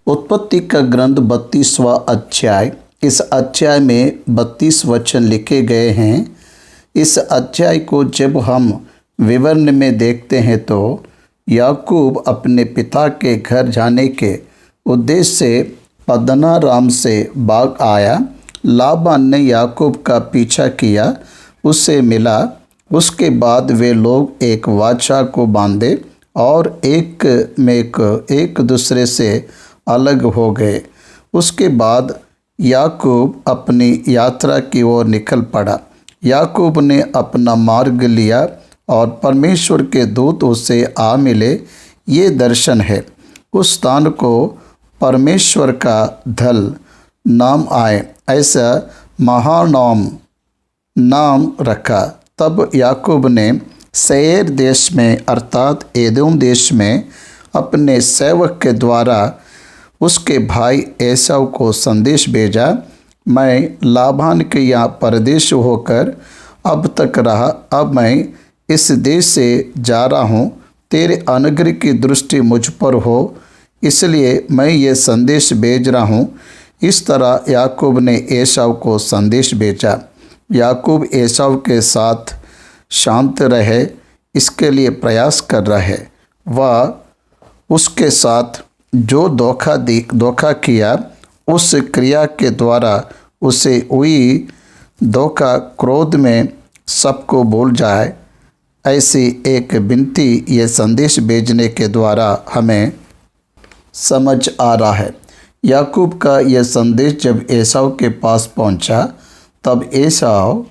उत्पत्ति का ग्रंथ 32वां अध्याय। इस अध्याय में 32 वचन लिखे गए हैं। इस अध्याय को जब हम विवरण में देखते हैं तो याकूब अपने पिता के घर जाने के उद्देश्य से पद्दनाराम से भाग आया। लाबान ने याकूब का पीछा किया, उससे मिला। उसके बाद वे लोग एक वाचा को बांधे और एक दूसरे से अलग हो गए। उसके बाद याकूब अपनी यात्रा की ओर निकल पड़ा। याकूब ने अपना मार्ग लिया और परमेश्वर के दूत उससे आ मिले। ये दर्शन है। उस स्थान को परमेश्वर का धल नाम आए, ऐसा महानाम नाम रखा। तब याकूब ने सेईर देश में अर्थात एदोम देश में अपने सेवक के द्वारा उसके भाई एसाव को संदेश भेजा, मैं लाबान के यहाँ परदेश होकर अब तक रहा। अब मैं इस देश से जा रहा हूँ। तेरे अनुग्रह की दृष्टि मुझ पर हो, इसलिए मैं ये संदेश भेज रहा हूँ। इस तरह याकूब ने एसाव को संदेश भेजा। याकूब एसाव के साथ शांत रहे, इसके लिए प्रयास कर रहे। वह उसके साथ जो धोखा किया, उस क्रिया के द्वारा उसे हुई धोखा क्रोध में सबको भूल जाए, ऐसी एक विनती ये संदेश भेजने के द्वारा हमें समझ आ रहा है। याकूब का यह संदेश जब एसाव के पास पहुंचा, तब एसाव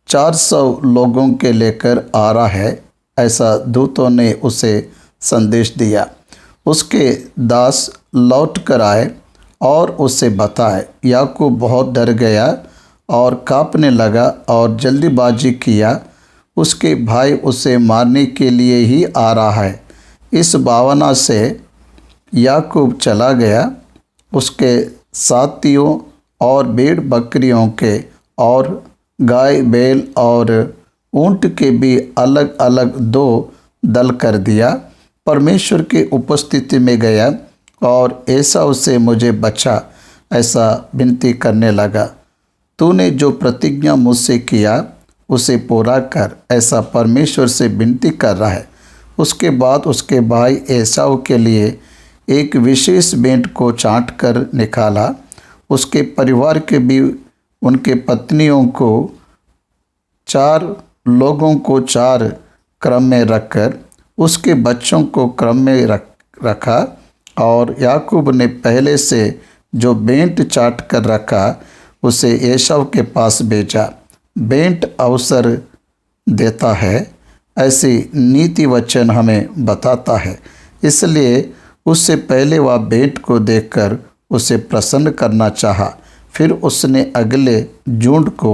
400 लोगों के लेकर आ रहा है, ऐसा दूतों ने उसे संदेश दिया। उसके दास लौट कर आए और उसे बताए। याकूब बहुत डर गया और कांपने लगा और जल्दीबाजी किया। उसके भाई उसे मारने के लिए ही आ रहा है, इस भावना से याकूब चला गया। उसके साथियों और भेड़ बकरियों के और गाय बैल और ऊंट के भी अलग अलग 2 दल कर दिया। परमेश्वर की उपस्थिति में गया और एसाव से मुझे बचा, ऐसा विनती करने लगा। तूने जो प्रतिज्ञा मुझसे किया उसे पूरा कर, ऐसा परमेश्वर से विनती कर रहा है। उसके बाद उसके भाई एसाव के लिए एक विशेष भेंट को छांट कर निकाला। उसके परिवार के भी उनके पत्नियों को 4 लोगों को 4 क्रम में रखकर उसके बच्चों को क्रम में रखा। और याकूब ने पहले से जो भेंट चाट कर रखा उसे एसाव के पास भेजा। भेंट अवसर देता है, ऐसी नीति वचन हमें बताता है। इसलिए उससे पहले वह भेंट को देखकर उसे प्रसन्न करना चाहा। फिर उसने अगले झुंड को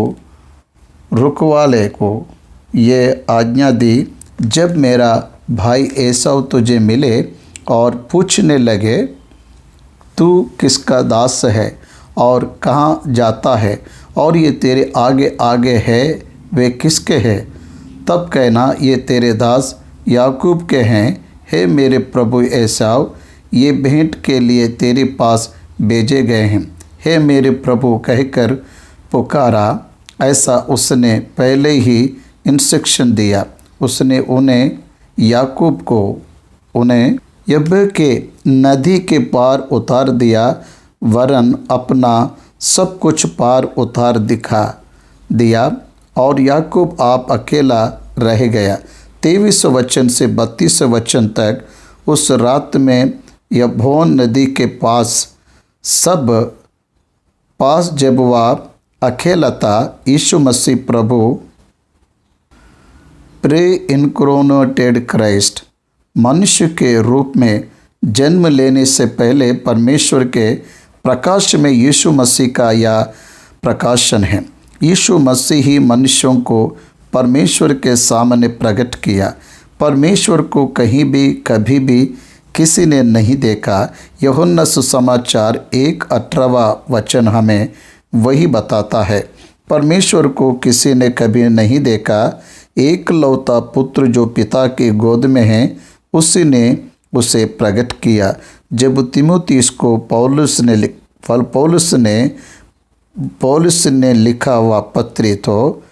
रुकवाले को ये आज्ञा दी, जब मेरा भाई एसाव तुझे मिले और पूछने लगे तू किसका दास है और कहाँ जाता है और ये तेरे आगे आगे है, वे किसके हैं, तब कहना ये तेरे दास याकूब के हैं। हे मेरे प्रभु एसाव, ये भेंट के लिए तेरे पास भेजे गए हैं। हे मेरे प्रभु कहकर पुकारा, ऐसा उसने पहले ही इंस्ट्रक्शन दिया। उसने उन्हें याकूब को उन्हें यब्बे के नदी के पार उतार दिया, वरन अपना सब कुछ पार उतार दिखा दिया और याकूब आप अकेला रह गया। 23 वचन से 32 वचन तक उस रात में यब्बोन नदी के पास जब वह अकेला था, यीशु मसीह प्रभु प्री इनक्रोनेटेड क्राइस्ट मनुष्य के रूप में जन्म लेने से पहले परमेश्वर के प्रकाश में यीशु मसीह का यह प्रकाशन है। यीशु मसीह ही मनुष्यों को परमेश्वर के सामने प्रकट किया। परमेश्वर को कहीं भी कभी भी किसी ने नहीं देखा। यूहन्ना सुसमाचार 1:18 वचन हमें वही बताता है। परमेश्वर को किसी ने कभी नहीं देखा। एकलौता पुत्र जो पिता की गोद में है, उसी ने उसे प्रकट किया। जब तीमुथियुस को पौलुस ने लिखा हुआ पत्र तो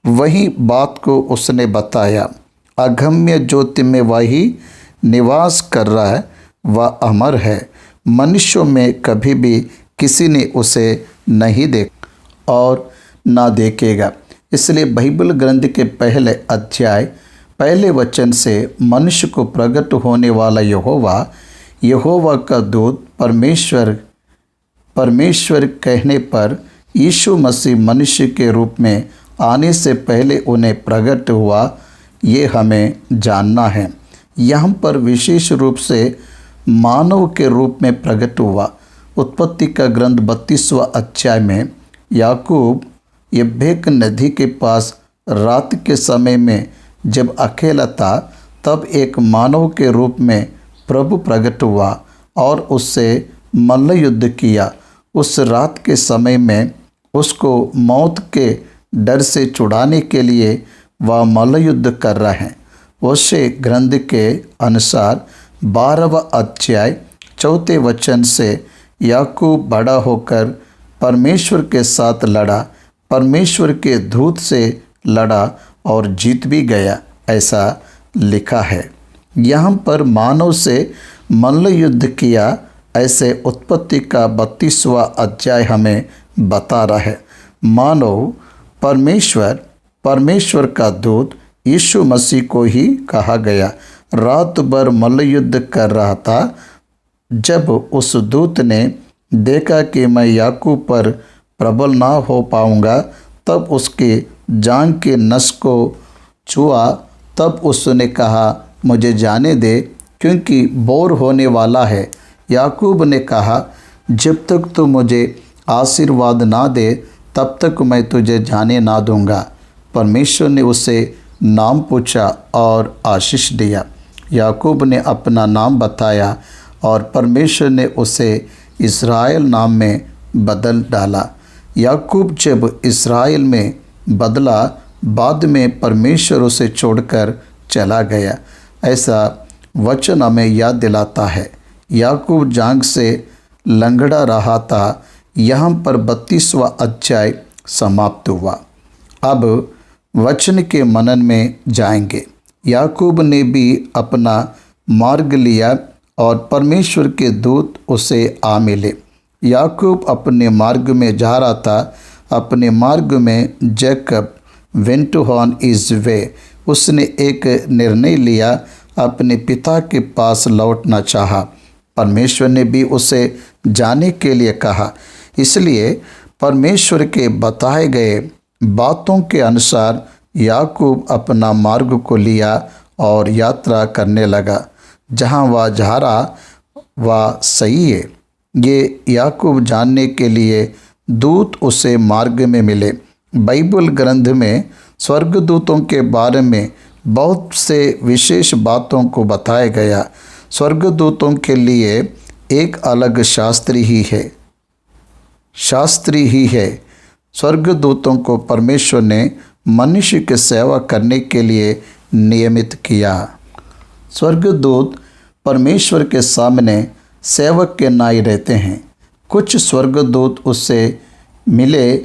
वही बात को उसने बताया। अगम्य ज्योति में वही निवास कर रहा है, वह अमर है, मनुष्यों में कभी भी किसी ने उसे नहीं देखा और ना देखेगा। इसलिए बाइबल ग्रंथ के पहले अध्याय पहले वचन से मनुष्य को प्रकट होने वाला यहोवा का दूत परमेश्वर कहने पर यीशु मसीह मनुष्य के रूप में आने से पहले उन्हें प्रकट हुआ, ये हमें जानना है। यहाँ पर विशेष रूप से मानव के रूप में प्रकट हुआ। उत्पत्ति का ग्रंथ 32वां अध्याय में याकूब यब्बेक नदी के पास रात के समय में जब अकेला था, तब एक मानव के रूप में प्रभु प्रकट हुआ और उससे मल्ल युद्ध किया। उस रात के समय में उसको मौत के डर से छुड़ाने के लिए वह मल्ल युद्ध कर रहे हैं। होशे ग्रंथ के अनुसार 12वां अध्याय 4 वचन से याकूब बड़ा होकर परमेश्वर के साथ लड़ा, परमेश्वर के दूत से लड़ा और जीत भी गया, ऐसा लिखा है। यहाँ पर मानव से मल्ल युद्ध किया, ऐसे उत्पत्ति का 32वां अध्याय हमें बता रहा है। मानव परमेश्वर का दूत यीशु मसीह को ही कहा गया। रात भर मल्ल युद्ध कर रहा था। जब उस दूत ने देखा कि मैं याकूब पर प्रबल ना हो पाऊंगा, तब उसके जांघ के नस को छुआ। तब उसने कहा, मुझे जाने दे, क्योंकि बोर होने वाला है। याकूब ने कहा, जब तक तू मुझे आशीर्वाद ना दे, तब तक मैं तुझे जाने ना दूंगा। परमेश्वर ने उससे नाम पूछा और आशीष दिया। याकूब ने अपना नाम बताया और परमेश्वर ने उसे इस्राएल नाम में बदल डाला। याकूब जब इस्राएल में बदला, बाद में परमेश्वर उसे छोड़कर चला गया। ऐसा वचन हमें याद दिलाता है। याकूब जांघ से लंगड़ा रहा था। यहाँ पर 32वां अध्याय समाप्त हुआ। अब वचन के मनन में जाएंगे। याकूब ने भी अपना मार्ग लिया और परमेश्वर के दूत उसे आ मिले। याकूब अपने मार्ग में जा रहा था। अपने मार्ग में Jacob went on his way. उसने एक निर्णय लिया, अपने पिता के पास लौटना चाहा। परमेश्वर ने भी उसे जाने के लिए कहा। इसलिए परमेश्वर के बताए गए बातों के अनुसार याकूब अपना मार्ग को लिया और यात्रा करने लगा। जहाँ वह जा रहा वह सही है, ये याकूब जानने के लिए दूत उसे मार्ग में मिले। बाइबल ग्रंथ में स्वर्गदूतों के बारे में बहुत से विशेष बातों को बताया गया। स्वर्गदूतों के लिए एक अलग शास्त्री ही है। स्वर्गदूतों को परमेश्वर ने मनुष्य की सेवा करने के लिए नियमित किया। स्वर्गदूत परमेश्वर के सामने सेवक के नाई रहते हैं। कुछ स्वर्गदूत उससे मिले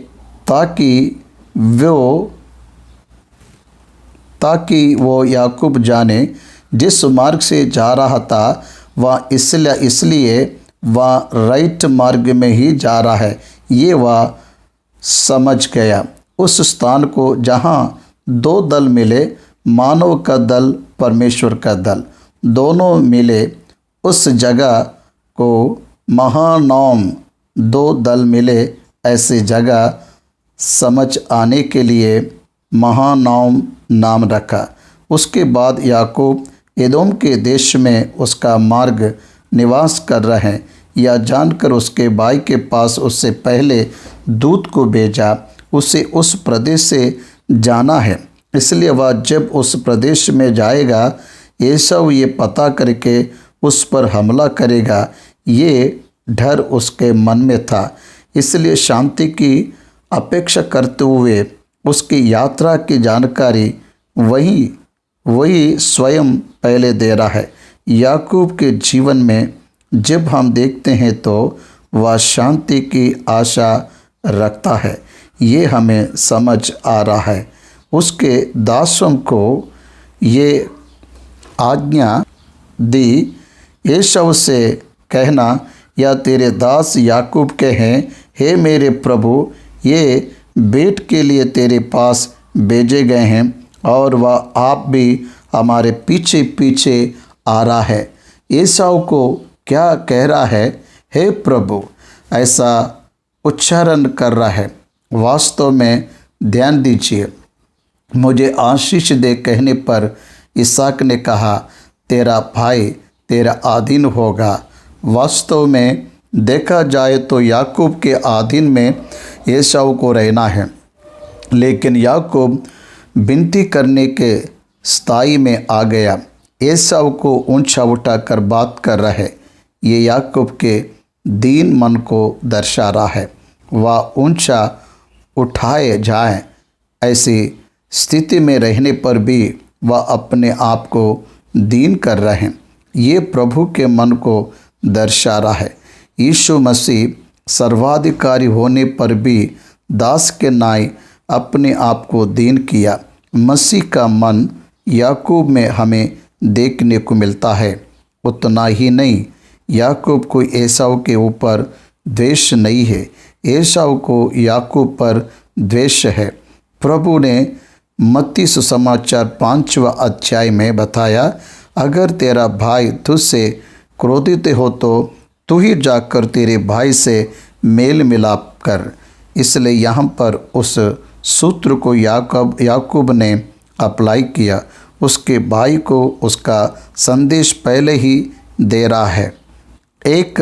ताकि वो याकूब जाने जिस मार्ग से जा रहा था वह इसलिए वह राइट मार्ग में ही जा रहा है, ये वह समझ गया। उस स्थान को जहाँ दो दल मिले, मानव का दल, परमेश्वर का दल, दोनों मिले, उस जगह को महानौम, दो दल मिले, ऐसी जगह समझ आने के लिए महानौम नाम रखा। उसके बाद याकूब एदोम के देश में उसका मार्ग निवास कर रहे हैं। यह जानकर उसके भाई के पास उससे पहले दूत को भेजा। उसे उस प्रदेश से जाना है, इसलिए वह जब उस प्रदेश में जाएगा, एसाव ये पता करके उस पर हमला करेगा, ये डर उसके मन में था। इसलिए शांति की अपेक्षा करते हुए उसकी यात्रा की जानकारी वही स्वयं पहले दे रहा है। याकूब के जीवन में जब हम देखते हैं तो वह शांति की आशा रखता है। ये हमें समझ आ रहा है। उसके दासों को ये आज्ञा दी, एसाव से कहना, या तेरे दास याकूब कहें, हे मेरे प्रभु, ये भेंट के लिए तेरे पास भेजे गए हैं और वह आप भी हमारे पीछे पीछे आ रहा है। एसाव को क्या कह रहा है? हे प्रभु, ऐसा उच्चारण कर रहा है। वास्तव में ध्यान दीजिए, मुझे आशीष दे कहने पर इसहाक ने कहा, तेरा भाई तेरा अधीन होगा। वास्तव में देखा जाए तो याकूब के अधीन में एसाव को रहना है, लेकिन याकूब विनती करने के स्थाई में आ गया। एसाव को ऊंचा उठाकर बात कर रहा है। ये याकूब के दीन मन को दर्शा रहा है। वह ऊंचा उठाए जाए, ऐसी स्थिति में रहने पर भी वह अपने आप को दीन कर रहे हैं। ये प्रभु के मन को दर्शा रहा है। यीशु मसीह सर्वाधिकारी होने पर भी दास के नाई अपने आप को दीन किया। मसीह का मन याकूब में हमें देखने को मिलता है। उतना ही नहीं, याकूब को एसाव के ऊपर द्वेष नहीं है, एसाव को याकूब पर द्वेष है। प्रभु ने मत्ती सुसमाचार 5वां अध्याय में बताया, अगर तेरा भाई तुझसे क्रोधित हो तो तू ही जाकर तेरे भाई से मेल मिलाप कर। इसलिए यहाँ पर उस सूत्र को याकूब ने अप्लाई किया। उसके भाई को उसका संदेश पहले ही दे रहा है। एक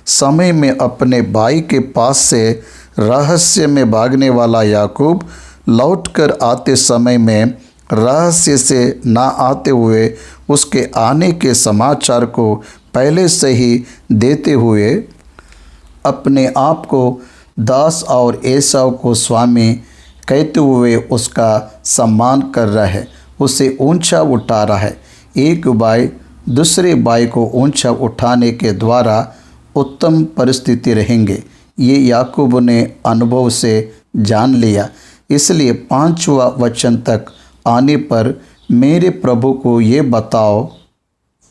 समय में अपने भाई के पास से रहस्य में भागने वाला याकूब लौटकर आते समय में रहस्य से ना आते हुए उसके आने के समाचार को पहले से ही देते हुए अपने आप को दास और एसाव को स्वामी कहते हुए उसका सम्मान कर रहा है, उसे ऊंचा उठा रहा है। एक भाई दूसरे भाई को ऊंचा उठाने के द्वारा उत्तम परिस्थिति रहेंगे। ये याकूब ने अनुभव से जान लिया। इसलिए 5वां वचन तक आने पर, मेरे प्रभु को ये बताओ।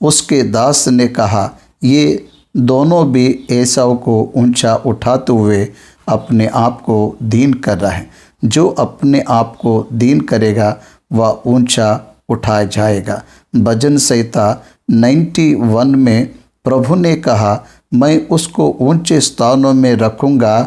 उसके दास ने कहा, ये दोनों भी एसाव को ऊंचा उठाते हुए अपने आप को दीन कर रहा है। जो अपने आप को दीन करेगा वह ऊंचा उठाया जाएगा। भजन संहिता 91 में प्रभु ने कहा, मैं उसको ऊंचे स्थानों में रखूँगा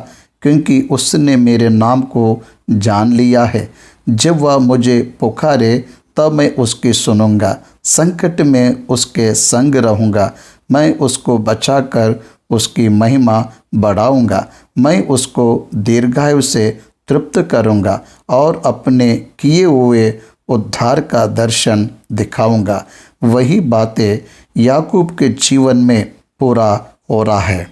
क्योंकि उसने मेरे नाम को जान लिया है। जब वह मुझे पुकारे तब मैं उसकी सुनूंगा। संकट में उसके संग रहूँगा। मैं उसको बचाकर उसकी महिमा बढ़ाऊँगा। मैं उसको दीर्घायु से तृप्त करूँगा और अपने किए हुए उद्धार का दर्शन दिखाऊँगा। वही बातें याकूब के जीवन में पूरा हो रहा है।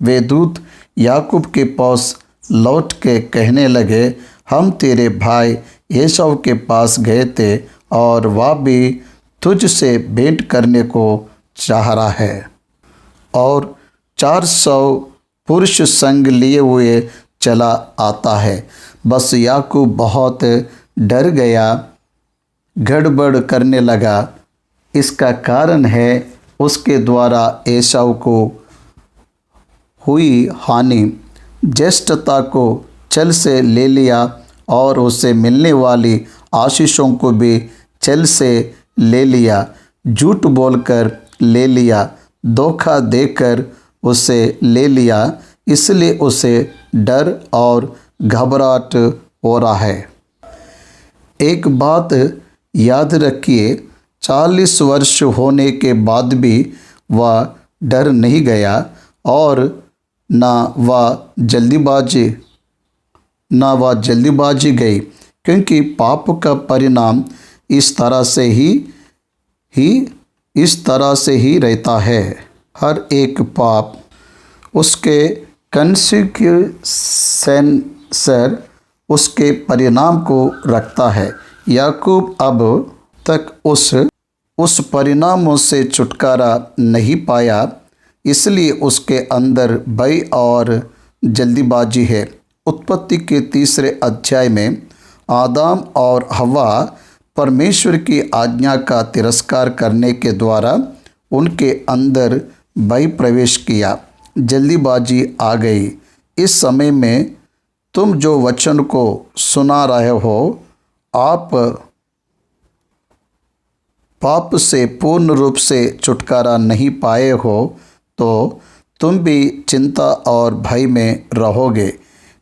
वे दूत याकूब के पास लौट के कहने लगे, हम तेरे भाई एसाव के पास गए थे और वह भी तुझसे भेंट करने को चाह रहा है और 400 पुरुष संग लिए हुए चला आता है। बस याकूब बहुत डर गया, गड़बड़ करने लगा। इसका कारण है उसके द्वारा एसाव को हुई हानि। ज्येष्ठता को छल से ले लिया और उसे मिलने वाली आशीषों को भी छल से ले लिया। झूठ बोलकर ले लिया, धोखा देकर उसे ले लिया। इसलिए उसे डर और घबराहट हो रहा है। एक बात याद रखिए, 40 वर्ष होने के बाद भी वह डर नहीं गया और ना वह जल्दीबाजी गई, क्योंकि पाप का परिणाम इस तरह से ही रहता है। हर एक पाप उसके कंसिक्वेंसर उसके परिणाम को रखता है। याकूब अब तक उस परिणामों से छुटकारा नहीं पाया। इसलिए उसके अंदर भय और जल्दीबाजी है। उत्पत्ति के 3 अध्याय में आदम और हव्वा परमेश्वर की आज्ञा का तिरस्कार करने के द्वारा उनके अंदर भय प्रवेश किया, जल्दीबाजी आ गई। इस समय में तुम जो वचन को सुना रहे हो, आप पाप से पूर्ण रूप से छुटकारा नहीं पाए हो, तो तुम भी चिंता और भय में रहोगे,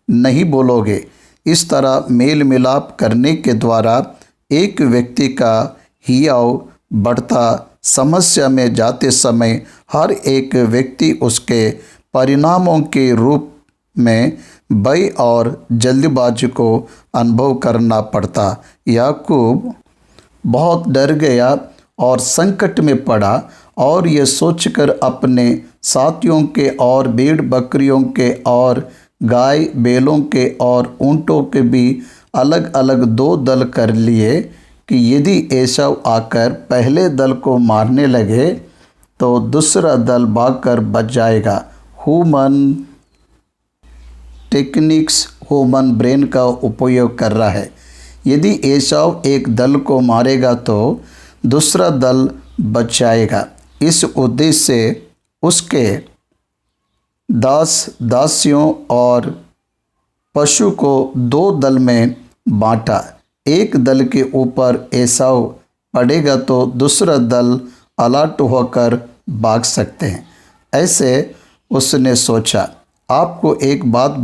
नहीं बोलोगे। इस तरह मेल मिलाप करने के द्वारा एक व्यक्ति का हियाव बढ़ता, समस्या में जाते समय हर एक व्यक्ति उसके परिणामों के रूप में भय और जल्दबाजी को अनुभव करना पड़ता। याकूब बहुत डर गया और संकट में पड़ा और ये सोचकर अपने साथियों के और भेड़ बकरियों के और गाय बैलों के और ऊँटों के भी अलग अलग 2 दल कर लिए कि यदि एसाव आकर पहले दल को मारने लगे तो दूसरा दल भागकर बच जाएगा। ह्यूमन टेक्निक्स, ह्यूमन ब्रेन का उपयोग कर रहा है। यदि एसाव एक दल को मारेगा तो दूसरा दल बच जाएगा। इस उद्देश्य से उसके दास दासियों और पशु को 2 दल में बांटा। एक दल के ऊपर एसाव पड़ेगा तो दूसरा दल अलर्ट होकर भाग सकते हैं। ऐसे उसने सोचा। आपको एक बात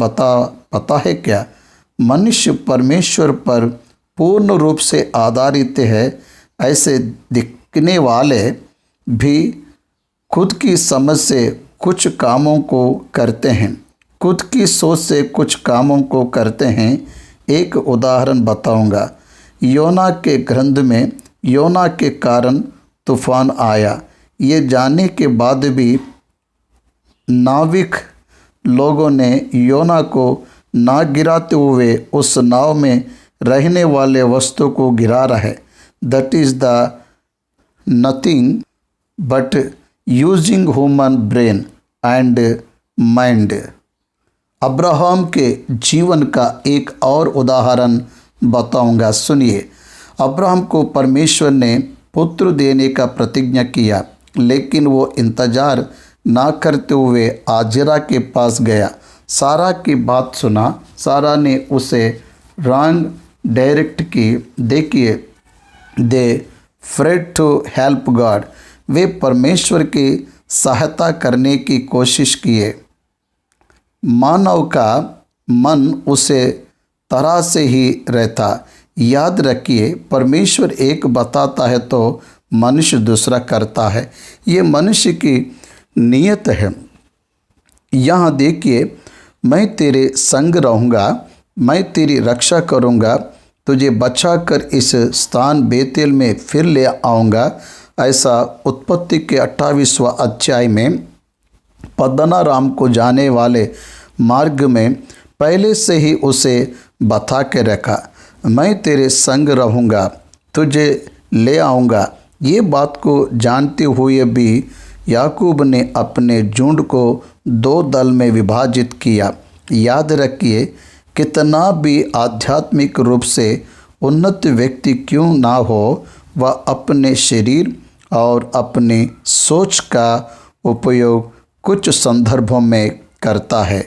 पता है क्या? मनुष्य परमेश्वर पर पूर्ण रूप से आधारित है। ऐसे दिखने वाले भी खुद की समझ से कुछ कामों को करते हैं, खुद की सोच से कुछ कामों को करते हैं। एक उदाहरण बताऊंगा। योना के ग्रंथ में योना के कारण तूफान आया। ये जानने के बाद भी नाविक लोगों ने योना को ना गिराते हुए उस नाव में रहने वाले वस्तु को गिरा रहा है। That is the nothing but using human brain and mind. Abraham के जीवन का एक और उदाहरण बताऊंगा, सुनिए। अब्राहम को परमेश्वर ने पुत्र देने का प्रतिज्ञा किया, लेकिन वो इंतजार ना करते हुए आजरा के पास गया। सारा की बात सुना। सारा ने उसे रॉन्ग डायरेक्ट की। देखिए, दे फ्रेड टू हेल्प गॉड। वे परमेश्वर की सहायता करने की कोशिश किए। मानव का मन उसे तरह से ही रहता। याद रखिए, परमेश्वर एक बताता है तो मनुष्य दूसरा करता है। ये मनुष्य की नीयत है। यहाँ देखिए, मैं तेरे संग रहूँगा, मैं तेरी रक्षा करूँगा, तुझे बचाकर इस स्थान बेतेल में फिर ले आऊँगा। ऐसा उत्पत्ति के 28वां अध्याय में पद्दनाराम को जाने वाले मार्ग में पहले से ही उसे बता के रखा। मैं तेरे संग रहूँगा, तुझे ले आऊँगा। ये बात को जानते हुए भी याकूब ने अपने झुंड को 2 दल में विभाजित किया। याद रखिए, कितना भी आध्यात्मिक रूप से उन्नत व्यक्ति क्यों ना हो, वह अपने शरीर और अपनी सोच का उपयोग कुछ संदर्भों में करता है।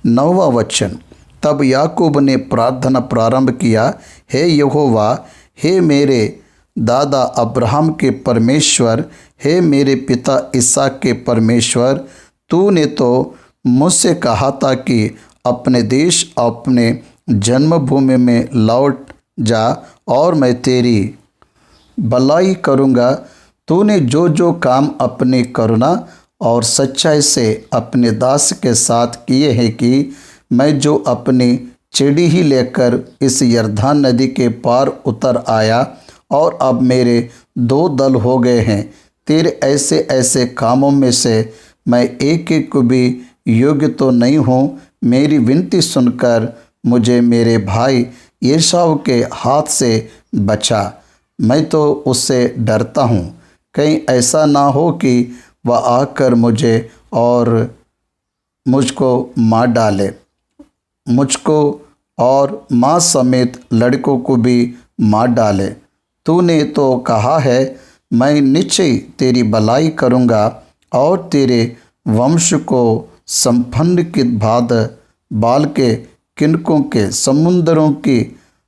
9वां वचन। तब याकूब ने प्रार्थना प्रारंभ किया, हे यहोवा, हे मेरे दादा अब्राहम के परमेश्वर, हे मेरे पिता इसहाक के परमेश्वर, तूने तो मुझसे कहा था कि अपने देश, अपने जन्मभूमि में लौट जा और मैं तेरी भलाई करूँगा। तूने जो जो काम अपने करुणा और सच्चाई से अपने दास के साथ किए हैं कि मैं जो अपनी चिड़ी ही लेकर इस यरदान नदी के पार उतर आया और अब मेरे 2 दल हो गए हैं। तेरे ऐसे ऐसे कामों में से मैं एक एक को भी योग्य तो नहीं हूँ। मेरी विनती सुनकर मुझे मेरे भाई एसाव के हाथ से बचा। मैं तो उससे डरता हूँ, कहीं ऐसा ना हो कि वह आकर मुझे और मुझको मार डाले, मुझको और माँ समेत लड़कों को भी मार डाले। तूने तो कहा है, मैं निश्चय तेरी भलाई करूँगा और तेरे वंश को संपन्न के बाद बाल के किनकों के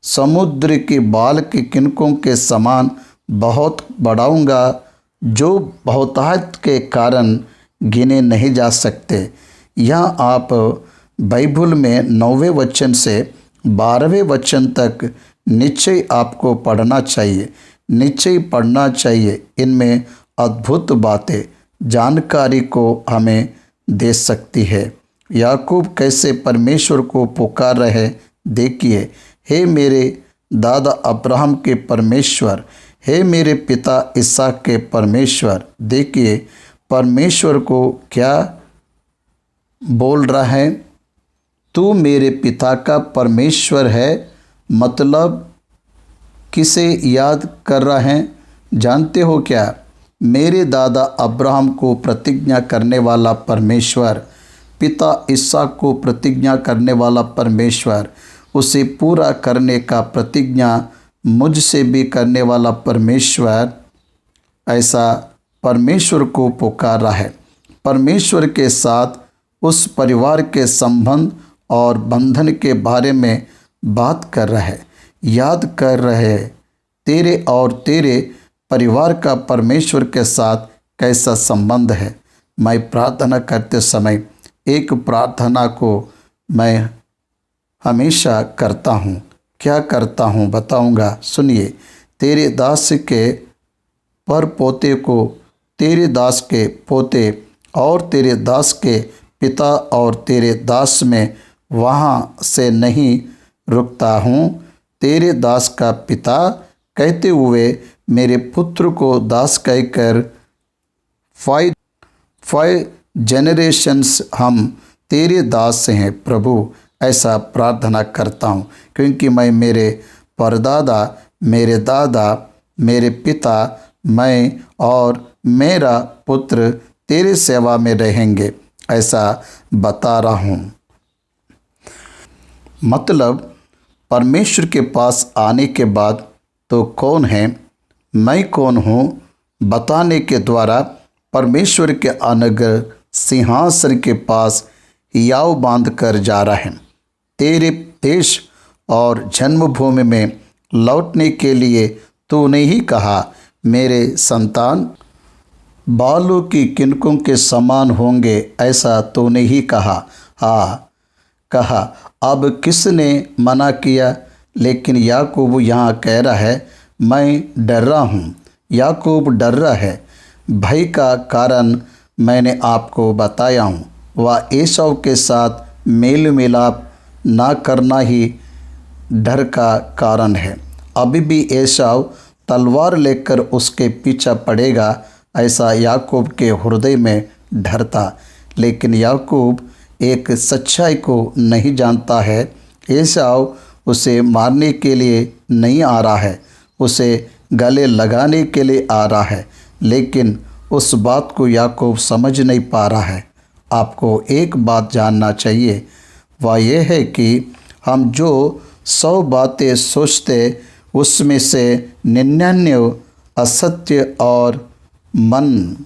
समुद्र के बाल के किनकों के समान बहुत बढ़ाऊँगा, जो बहुतायत के कारण गिने नहीं जा सकते। यहाँ आप बाइबल में 9वें वचन से 12वें वचन तक निश्चय आपको पढ़ना चाहिए, निश्चय पढ़ना चाहिए। इनमें अद्भुत बातें जानकारी को हमें दे सकती है। याकूब कैसे परमेश्वर को पुकार रहे देखिए। हे मेरे दादा अब्राहम के परमेश्वर, हे मेरे पिता इसहाक के परमेश्वर। देखिए परमेश्वर को क्या बोल रहा है, तू मेरे पिता का परमेश्वर है। मतलब किसे याद कर रहा है जानते हो क्या? मेरे दादा अब्राहम को प्रतिज्ञा करने वाला परमेश्वर, पिता इसहाक को प्रतिज्ञा करने वाला परमेश्वर, उसे पूरा करने का प्रतिज्ञा मुझसे भी करने वाला परमेश्वर, ऐसा परमेश्वर को पुकार रहा है। परमेश्वर के साथ उस परिवार के संबंध और बंधन के बारे में बात कर रहा है, याद कर रहे हैं तेरे और तेरे परिवार का परमेश्वर के साथ कैसा संबंध है। मैं प्रार्थना करते समय एक प्रार्थना को मैं हमेशा करता हूँ। क्या करता हूँ बताऊँगा, सुनिए। तेरे दास के पर पोते को, तेरे दास के पोते और तेरे दास के पिता और तेरे दास में वहाँ से नहीं रुकता हूँ। तेरे दास का पिता कहते हुए मेरे पुत्र को दास कहकर 5 जनरेशन्स हम तेरे दास हैं प्रभु। ऐसा प्रार्थना करता हूँ क्योंकि मैं मेरे परदादा, मेरे दादा, मेरे पिता, मैं और मेरा पुत्र तेरे सेवा में रहेंगे, ऐसा बता रहा हूँ। मतलब परमेश्वर के पास आने के बाद तो कौन है, मैं कौन हूँ बताने के द्वारा परमेश्वर के अनुग्रह सिंहासन के पास हियाव बांध कर जा रहा है। तेरे देश और जन्मभूमि में लौटने के लिए तूने ही कहा, मेरे संतान बालों की किनकों के समान होंगे, ऐसा तूने ही कहा। हाँ कहा। अब किसने मना किया? लेकिन याकूब यहाँ कह रहा है, मैं डर रहा हूँ। याकूब डर रहा है। भय का कारण मैंने आपको बताया हूँ। वह एसाव के साथ मेल मिलाप ना करना ही डर का कारण है। अभी भी एसाव तलवार लेकर उसके पीछा पड़ेगा, ऐसा याकूब के हृदय में डर था। लेकिन याकूब एक सच्चाई को नहीं जानता है। एसाव उसे मारने के लिए नहीं आ रहा है, उसे गले लगाने के लिए आ रहा है। लेकिन उस बात को याकूब समझ नहीं पा रहा है। आपको एक बात जानना चाहिए, वह यह है कि हम जो 100 बातें सोचते उसमें से 99 असत्य और मन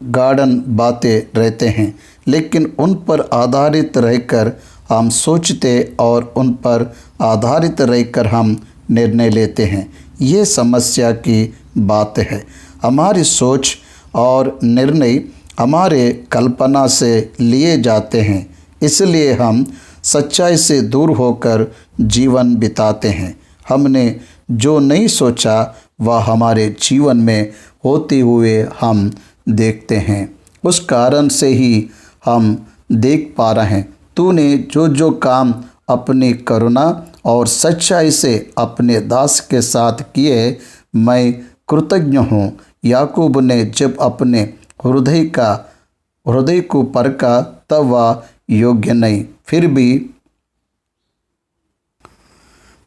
गार्डन बातें रहते हैं। लेकिन उन पर आधारित रहकर हम सोचते और उन पर आधारित रहकर हम निर्णय लेते हैं। ये समस्या की बात है। हमारी सोच और निर्णय हमारे कल्पना से लिए जाते हैं, इसलिए हम सच्चाई से दूर होकर जीवन बिताते हैं। हमने जो नहीं सोचा वह हमारे जीवन में होते हुए हम देखते हैं। उस कारण से ही हम देख पा रहे हैं। तूने जो जो काम अपनी करुणा और सच्चाई से अपने दास के साथ किए, मैं कृतज्ञ हूँ। याकूब ने जब अपने हृदय को परखा तब वह योग्य नहीं, फिर भी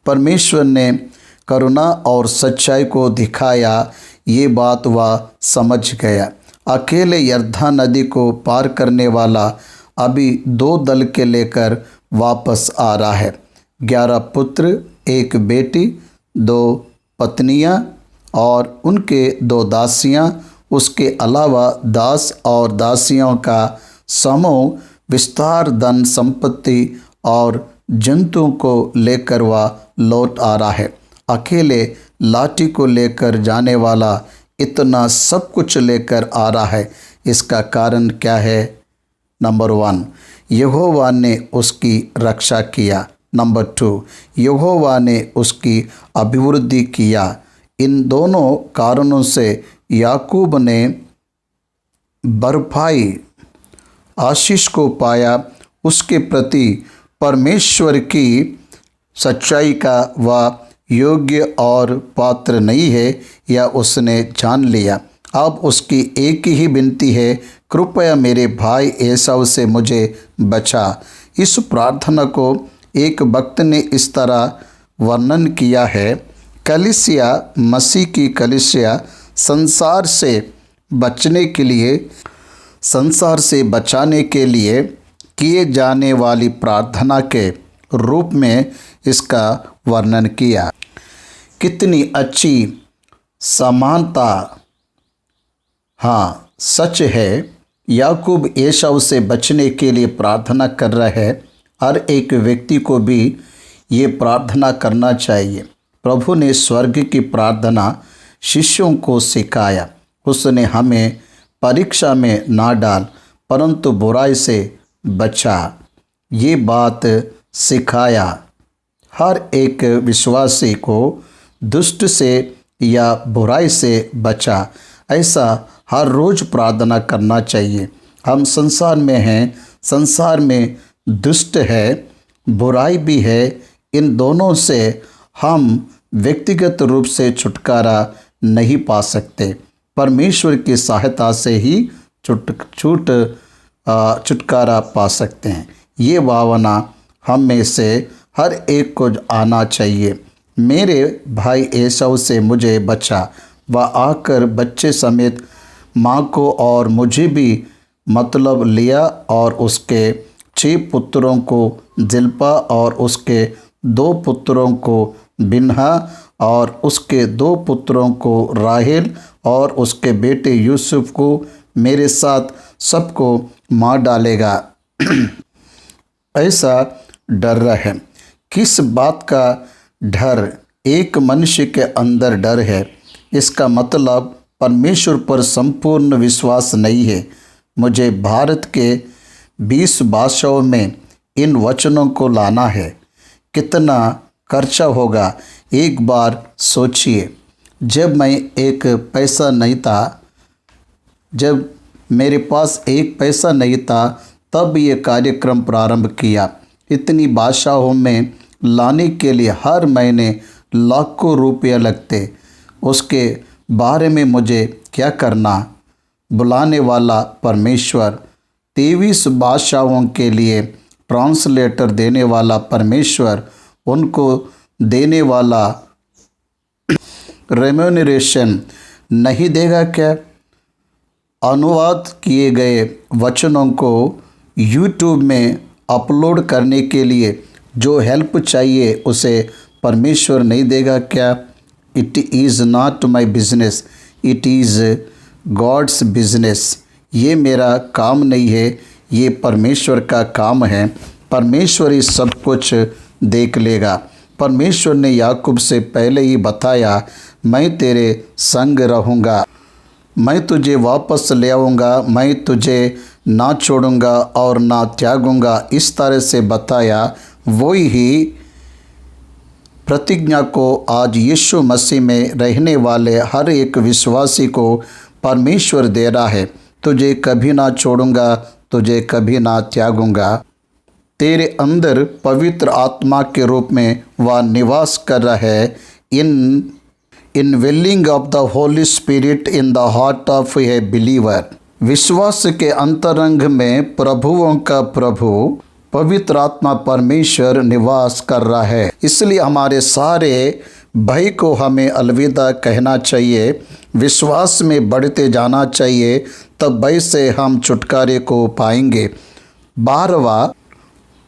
परमेश्वर ने करुणा और सच्चाई को दिखाया। ये बात वह समझ गया। अकेले यरदन नदी को पार करने वाला अभी 2 दल के लेकर वापस आ रहा है। 11 पुत्र, 1 बेटी, 2 पत्नियां और उनके 2 दासियां, उसके अलावा दास और दासियों का समूह, विस्तार, धन संपत्ति और जंतुओं को लेकर वह लौट आ रहा है। अकेले लाठी को लेकर जाने वाला इतना सब कुछ लेकर आ रहा है। इसका कारण क्या है? नंबर 1, यहोवा ने उसकी रक्षा किया। नंबर 2, यहोवा ने उसकी अभिवृद्धि किया। इन दोनों कारणों से याकूब ने भरपाई आशीष को पाया। उसके प्रति परमेश्वर की सच्चाई का वह योग्य और पात्र नहीं है, या उसने जान लिया। अब उसकी एक ही विनती है, कृपया मेरे भाई एसाव से मुझे बचा। इस प्रार्थना को एक भक्त ने इस तरह वर्णन किया है, कलीसिया, मसीह की कलीसिया संसार से बचाने के लिए किए जाने वाली प्रार्थना के रूप में इसका वर्णन किया। कितनी अच्छी समानता! हाँ, सच है, याकूब एसाव से बचने के लिए प्रार्थना कर रहा है। हर एक व्यक्ति को भी ये प्रार्थना करना चाहिए। प्रभु ने स्वर्ग की प्रार्थना शिष्यों को सिखाया। उसने हमें परीक्षा में ना डाल, परंतु बुराई से बचा, ये बात सिखाया। हर एक विश्वासी को दुष्ट से या बुराई से बचा, ऐसा हर रोज़ प्रार्थना करना चाहिए। हम संसार में हैं, संसार में दुष्ट है, बुराई भी है। इन दोनों से हम व्यक्तिगत रूप से छुटकारा नहीं पा सकते। परमेश्वर की सहायता से ही छुटकारा पा सकते हैं। ये भावना हम में से हर एक को आना चाहिए। मेरे भाई एसाव से मुझे बचा। वह आकर बच्चे समेत माँ को और मुझे भी मतलब लिया, और उसके 6 पुत्रों को जिल्पा और उसके 2 पुत्रों को बिन्हा और उसके 2 पुत्रों को राहेल और उसके बेटे यूसुफ को मेरे साथ सबको मार डालेगा। ऐसा डर रहा है। किस बात का डर? एक मनुष्य के अंदर डर है। इसका मतलब परमेश्वर पर संपूर्ण विश्वास नहीं है। मुझे भारत के 20 भाषाओं में इन वचनों को लाना है। कितना खर्चा होगा? एक बार सोचिए, जब मैं एक पैसा नहीं था, जब मेरे पास एक पैसा नहीं था, तब ये कार्यक्रम प्रारंभ किया। इतनी भाषाओं में लाने के लिए हर महीने लाखों रुपये लगते। उसके बारे में मुझे क्या करना? बुलाने वाला परमेश्वर, 23 भाषाओं के लिए ट्रांसलेटर देने वाला परमेश्वर, उनको देने वाला रेम्यूनरेशन नहीं देगा क्या? अनुवाद किए गए वचनों को यूट्यूब में अपलोड करने के लिए जो हेल्प चाहिए उसे परमेश्वर नहीं देगा क्या? It is not my business, it is God's business. ये मेरा काम नहीं है, ये परमेश्वर का काम है। परमेश्वर ही सब कुछ देख लेगा। परमेश्वर ने याकूब से पहले ही बताया, मैं तेरे संग रहूँगा, मैं तुझे वापस ले आऊँगा, मैं तुझे ना छोड़ूंगा और ना त्यागूंगा। इस तरह से बताया। वही ही प्रतिज्ञा को आज यीशु मसीह में रहने वाले हर एक विश्वासी को परमेश्वर दे रहा है। तुझे कभी ना छोड़ूंगा, तुझे कभी ना त्यागूंगा। तेरे अंदर पवित्र आत्मा के रूप में वह निवास कर रहा है। Indwelling of the holy spirit in the heart of a believer. विश्वास के अंतरंग में प्रभुओं का प्रभु पवित्र आत्मा परमेश्वर निवास कर रहा है। इसलिए हमारे सारे भय को हमें अलविदा कहना चाहिए, विश्वास में बढ़ते जाना चाहिए, तब वैसे हम छुटकारे को पाएंगे। 12वां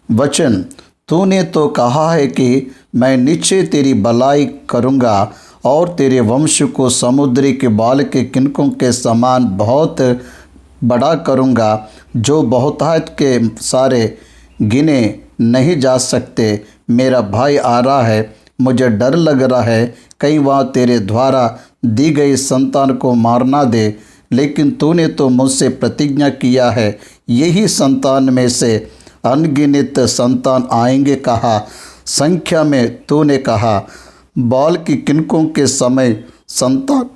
वचन, तूने तो कहा है कि मैं नीचे तेरी भलाई करूँगा और तेरे वंश को समुद्री के बाल के किनकों के समान बहुत बड़ा करूँगा, जो बहुतायत के सारे गिने नहीं जा सकते। मेरा भाई आ रहा है, मुझे डर लग रहा है कहीं वह तेरे द्वारा दी गई संतान को मारना दे, लेकिन तूने तो मुझसे प्रतिज्ञा किया है, यही संतान में से अनगिनत संतान आएंगे कहा। संख्या में तूने कहा, बाल की किनकों के समय संतान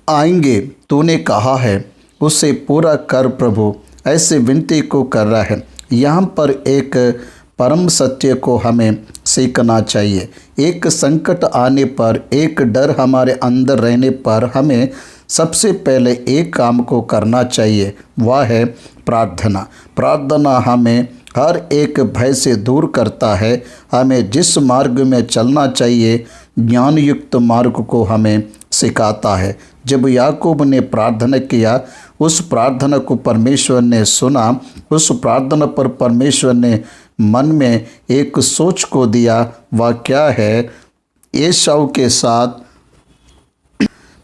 आएंगे तूने कहा है, उसे पूरा कर प्रभु। ऐसे विनती को कर रहा है। यहाँ पर एक परम सत्य को हमें सीखना चाहिए। एक संकट आने पर, एक डर हमारे अंदर रहने पर हमें सबसे पहले एक काम को करना चाहिए, वह है प्रार्थना। प्रार्थना हमें हर एक भय से दूर करता है। हमें जिस मार्ग में चलना चाहिए, ज्ञानयुक्त मार्ग को हमें सिखाता है। जब याकूब ने प्रार्थना किया, उस प्रार्थना को परमेश्वर ने सुना। उस प्रार्थना पर परमेश्वर ने मन में एक सोच को दिया। वह क्या है? एसाव के साथ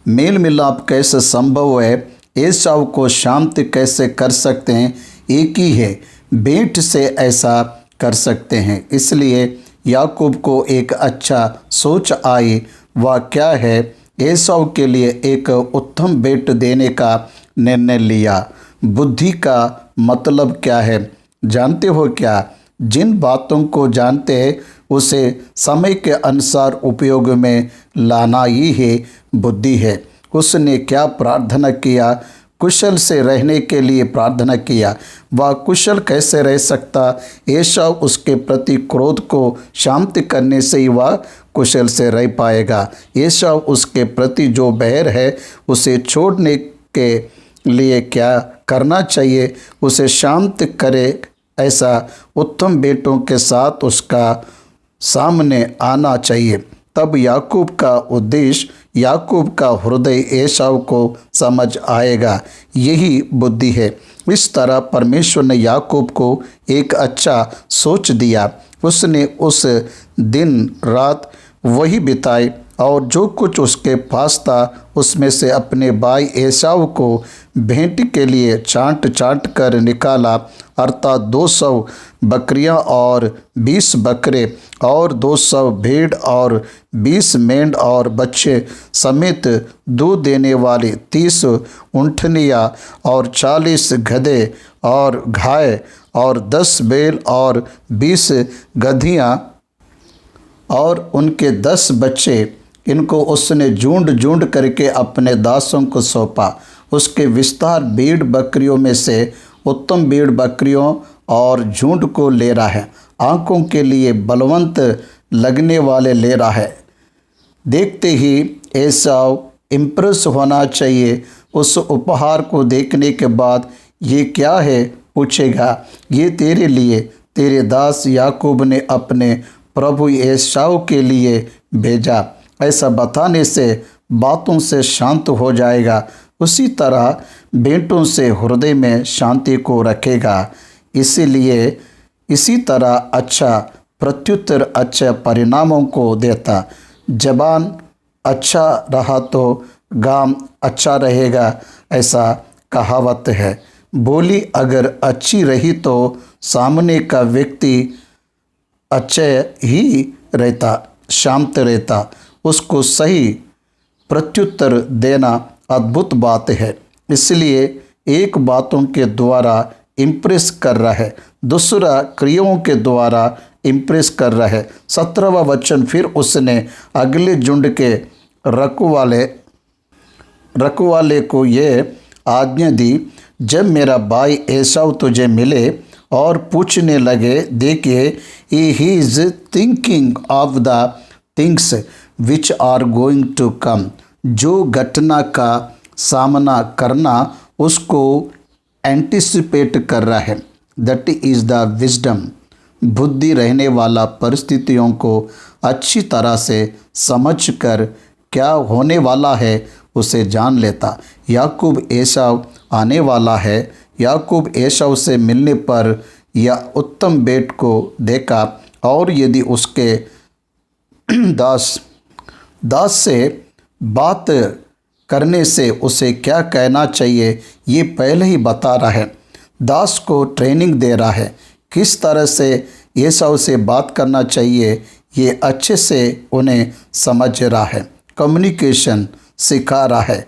मेल मिलाप कैसे संभव है? एसाव को शांत कैसे कर सकते हैं? एक ही है, भेंट से ऐसा कर सकते हैं। इसलिए याकूब को एक अच्छा सोच आई। वह क्या है? एसाव के लिए एक उत्तम भेंट देने का निर्णय लिया। बुद्धि का मतलब क्या है जानते हो क्या? जिन बातों को जानते हैं उसे समय के अनुसार उपयोग में लाना ही है बुद्धि है। उसने क्या प्रार्थना किया? कुशल से रहने के लिए प्रार्थना किया। वह कुशल कैसे रह सकता? एसाव उसके प्रति क्रोध को शांत करने से ही वह कुशल से रह पाएगा। एसाव उसके प्रति जो बैर है उसे छोड़ने के लिए क्या करना चाहिए? उसे शांत करे। ऐसा उत्तम बेटों के साथ उसका सामने आना चाहिए। तब याकूब का उद्देश्य, याकूब का हृदय एसाव को समझ आएगा। यही बुद्धि है। इस तरह परमेश्वर ने याकूब को एक अच्छा सोच दिया। उसने उस दिन रात वही बिताई और जो कुछ उसके पास था उसमें से अपने भाई एसाव को भेंट के लिए छांट छांट कर निकाला, अर्थात 200 बकरियां और 20 बकरे और 200 भेड़ और 20 मेंढ और बच्चे समेत दूध देने वाली 30 ऊँटनियाँ और 40 गधे और गाय और 10 बैल और 20 गधियाँ और उनके 10 बच्चे। इनको उसने झुंड झुंड करके अपने दासों को सौंपा। उसके विस्तार भेड़ बकरियों में से उत्तम भेड़ बकरियों और झुंड को ले रहा है। आंखों के लिए बलवंत लगने वाले ले रहा है। देखते ही एसाव इम्प्रेस होना चाहिए। उस उपहार को देखने के बाद ये क्या है पूछेगा। ये तेरे लिए तेरे दास याकूब ने अपने प्रभु एसाव के लिए भेजा। ऐसा बताने से बातों से शांत हो जाएगा। उसी तरह भेंटों से हृदय में शांति को रखेगा। इसीलिए इसी तरह अच्छा प्रत्युत्तर अच्छे परिणामों को देता। जबान अच्छा रहा तो गाम अच्छा रहेगा, ऐसा कहावत है। बोली अगर अच्छी रही तो सामने का व्यक्ति अच्छे ही रहता, शांत रहता। उसको सही प्रत्युत्तर देना अद्भुत बात है। इसलिए एक बातों के द्वारा इम्प्रेस कर रहा है, दूसरा क्रियाओं के द्वारा इम्प्रेस कर रहा है। 17वां वचन, फिर उसने अगले झुंड के रखवाले को ये आज्ञा दी, जब मेरा भाई एसाव तुझे मिले और पूछने लगे, देखिए he is thinking of the things which are going to come. जो घटना का सामना करना उसको एंटिसिपेट कर रहा है। That is the wisdom. बुद्धि रहने वाला परिस्थितियों को अच्छी तरह से समझकर क्या होने वाला है उसे जान लेता। याकूब एसाव आने वाला है। याकूब एसाव से मिलने पर यह उत्तम बेट को देखा और यदि उसके दास से बात करने से उसे क्या कहना चाहिए ये पहले ही बता रहा है। दास को ट्रेनिंग दे रहा है, किस तरह से एसाव से बात करना चाहिए ये अच्छे से उन्हें समझ रहा है। कम्युनिकेशन सिखा रहा है।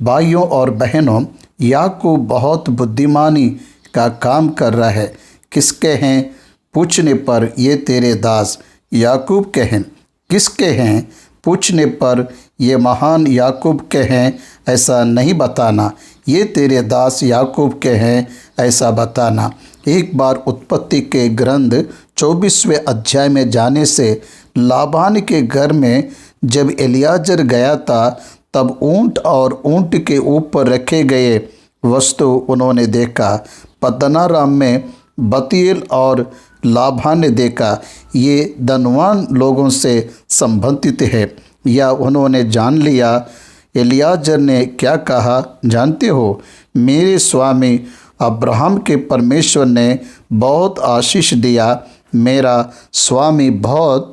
भाइयों और बहनों, याकूब बहुत बुद्धिमानी का काम कर रहा है। किसके हैं पूछने पर ये तेरे दास याकूब के हैं। किसके हैं पूछने पर ये महान याकूब के हैं ऐसा नहीं बताना, ये तेरे दास याकूब के हैं ऐसा बताना। एक बार उत्पत्ति के ग्रंथ 24वें अध्याय में जाने से लाबान के घर में जब एलियाजर गया था तब ऊंट और ऊंट के ऊपर रखे गए वस्तु उन्होंने देखा। पद्दनाराम में बतीएल और लाबान ने देखा। ये धनवान लोगों से संबंधित है या उन्होंने जान लिया। एलियाजर ने क्या कहा जानते हो? मेरे स्वामी अब्राहम के परमेश्वर ने बहुत आशीष दिया, मेरा स्वामी बहुत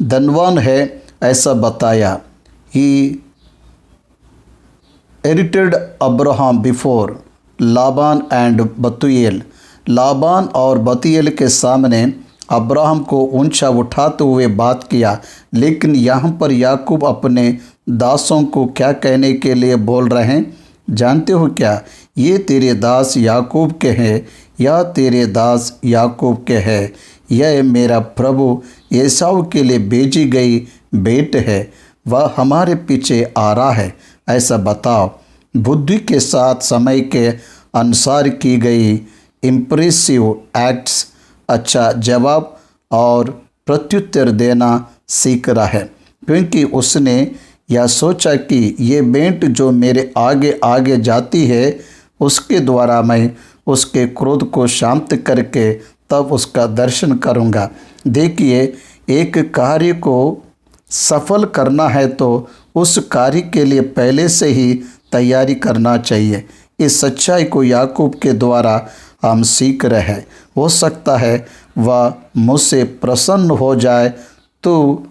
धनवान है ऐसा बताया। He irritated Abraham before Laban and Bethuel. Laban और बतूएल के सामने अब्राहम को ऊंचा उठाते हुए बात किया, लेकिन यहाँ पर याकूब अपने दासों को क्या कहने के लिए बोल रहे हैं जानते हो क्या? ये तेरे दास याकूब के हैं, या तेरे दास याकूब के हैं। यह मेरा प्रभु एसाव के लिए भेजी गई भेंट है, वह हमारे पीछे आ रहा है ऐसा बताओ। बुद्धि के साथ समय के अनुसार की गई इम्प्रेसिव एक्ट्स अच्छा जवाब और प्रत्युत्तर देना सीख रहा है, क्योंकि उसने यह सोचा कि ये भेंट जो मेरे आगे आगे जाती है उसके द्वारा मैं उसके क्रोध को शांत करके तब उसका दर्शन करूँगा। देखिए, एक कार्य को सफल करना है तो उस कार्य के लिए पहले से ही तैयारी करना चाहिए। इस सच्चाई को याकूब के द्वारा हम सीख रहे हैं। हो सकता है वह मुझसे प्रसन्न हो जाए तो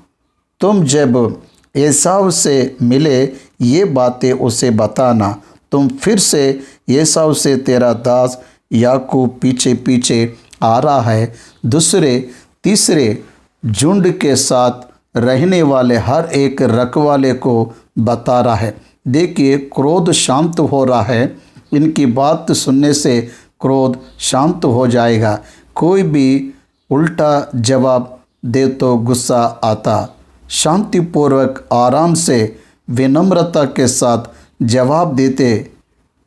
तुम जब एसाव से मिले ये बातें उसे बताना। तुम फिर से एसाव से तेरा दास याकूब पीछे पीछे आ रहा है, दूसरे तीसरे झुंड के साथ रहने वाले हर एक रखवाले को बता रहा है। देखिए, क्रोध शांत हो रहा है। इनकी बात सुनने से क्रोध शांत हो जाएगा। कोई भी उल्टा जवाब दे तो गुस्सा आता। शांतिपूर्वक आराम से विनम्रता के साथ जवाब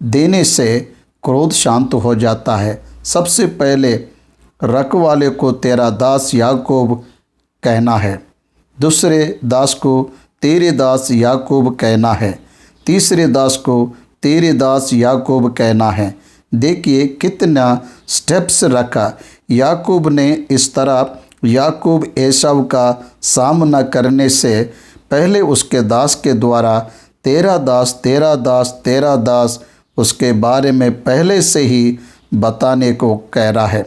देने से क्रोध शांत हो जाता है। सबसे पहले रखवाले को तेरा दास याकूब कहना है, दूसरे दास को तेरे दास याकूब कहना है, तीसरे दास को तेरे दास याकूब कहना है। देखिए कितना स्टेप्स रखा। याकूब ने इस तरह याकूब एसाव का सामना करने से पहले उसके दास के द्वारा तेरा दास तेरा दास तेरा दास उसके बारे में पहले से ही बताने को कह रहा है।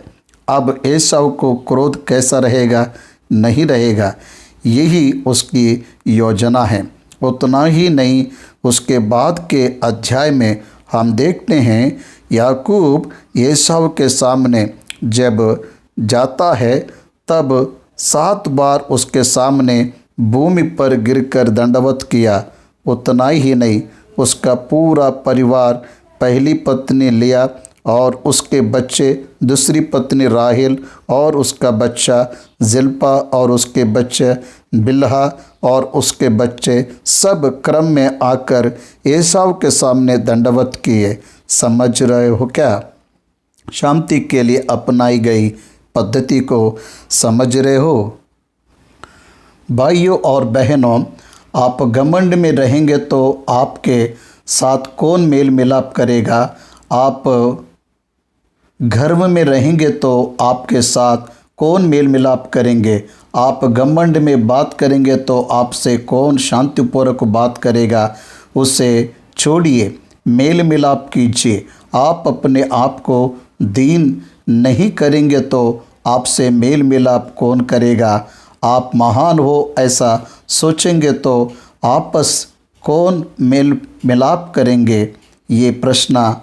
अब एसाव को क्रोध कैसा रहेगा? नहीं रहेगा। यही उसकी योजना है। उतना ही नहीं, उसके बाद के अध्याय में हम देखते हैं याकूब एसाव के सामने जब जाता है तब 7 बार उसके सामने भूमि पर गिरकर दंडवत किया। उतना ही नहीं, उसका पूरा परिवार, पहली पत्नी लिया और उसके बच्चे, दूसरी पत्नी राहेल और उसका बच्चा जिल्पा और उसके बच्चे बिल्हा और उसके बच्चे सब क्रम में आकर एसाव के सामने दंडवत किए। समझ रहे हो क्या? शांति के लिए अपनाई गई पद्धति को समझ रहे हो? भाइयों और बहनों, आप घमंड में रहेंगे तो आपके साथ कौन मेल मिलाप करेगा? आप गर्व में रहेंगे तो आपके साथ कौन मेल मिलाप करेंगे? आप घमंड में बात करेंगे तो आपसे कौन शांतिपूर्वक बात करेगा? उसे छोड़िए, मेल मिलाप कीजिए। आप अपने आप को दीन नहीं करेंगे तो आपसे मेल मिलाप कौन करेगा? आप महान हो ऐसा सोचेंगे तो आपस कौन मेल मिलाप करेंगे? ये प्रश्न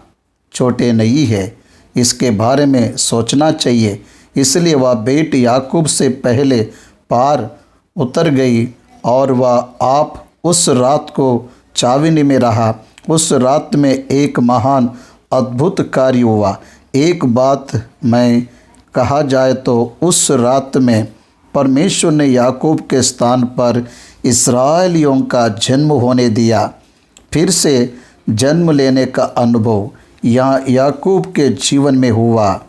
छोटे नहीं है, इसके बारे में सोचना चाहिए। इसलिए वह बेटी याकूब से पहले पार उतर गई और वह आप उस रात को चाविनी में रहा। उस रात में एक महान अद्भुत कार्य हुआ। एक बात मैं कहा जाए तो उस रात में परमेश्वर ने याकूब के स्थान पर इस्राएलियों का जन्म होने दिया। फिर से जन्म लेने का अनुभव यहाँ याकूब के जीवन में हुआ।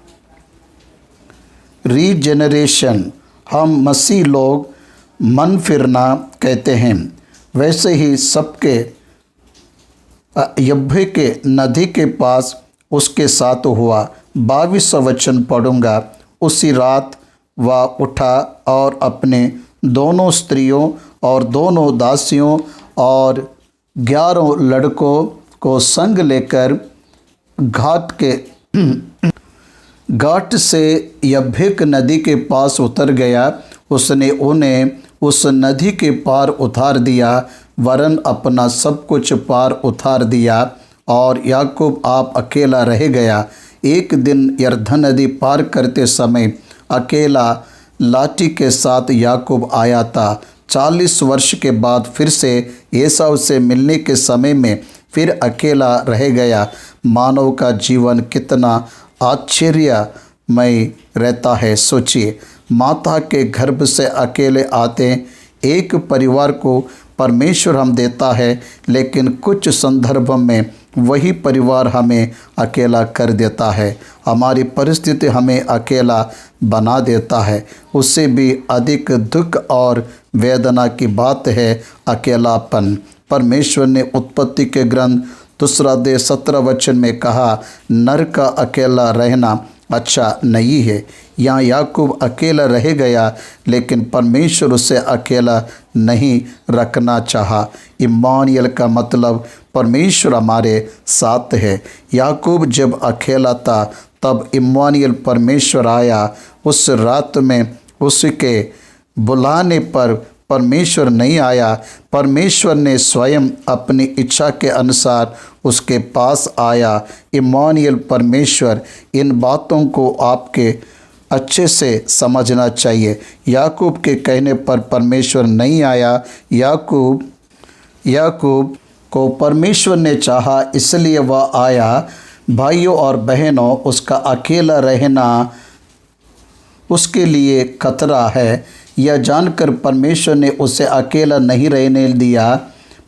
रीजेनरेशन हम मसीह लोग मन फिरना कहते हैं। वैसे ही सबके यब्बे के नदी के पास उसके साथ हुआ। 22 वचन पढ़ूंगा। उसी रात वह उठा और अपने दोनों स्त्रियों और दोनों दासियों और 11 लड़कों को संग लेकर घाट से यब्बेक नदी के पास उतर गया। उसने उन्हें उस नदी के पार उतार दिया, वरन अपना सब कुछ पार उतार दिया और याकूब आप अकेला रह गया। एक दिन यरदन नदी पार करते समय अकेला लाठी के साथ याकूब आया था। 40 वर्ष के बाद फिर से एसाव से मिलने के समय में फिर अकेला रह गया। मानव का जीवन कितना आश्चर्यमय रहता है। सोचिए, माता के गर्भ से अकेले आते एक परिवार को परमेश्वर हम देता है, लेकिन कुछ संदर्भ में वही परिवार हमें अकेला कर देता है। हमारी परिस्थिति हमें अकेला बना देता है। उससे भी अधिक दुख और वेदना की बात है अकेलापन। परमेश्वर ने उत्पत्ति के ग्रंथ 2:17 वचन में कहा, नर का अकेला रहना अच्छा नहीं है। यहाँ याकूब अकेला रह गया, लेकिन परमेश्वर उसे अकेला नहीं रखना चाहा। इम्मानुएल का मतलब परमेश्वर हमारे साथ है। याकूब जब अकेला था तब इम्मानुएल परमेश्वर आया। उस रात में उसके बुलाने पर परमेश्वर नहीं आया। परमेश्वर ने स्वयं अपनी इच्छा के अनुसार उसके पास आया। इम्मानुएल परमेश्वर। इन बातों को आपके अच्छे से समझना चाहिए। याकूब के कहने पर परमेश्वर नहीं आया। याकूब को परमेश्वर ने चाहा, इसलिए वह आया। भाइयों और बहनों, उसका अकेला रहना उसके लिए खतरा है। यह जानकर परमेश्वर ने उसे अकेला नहीं रहने दिया।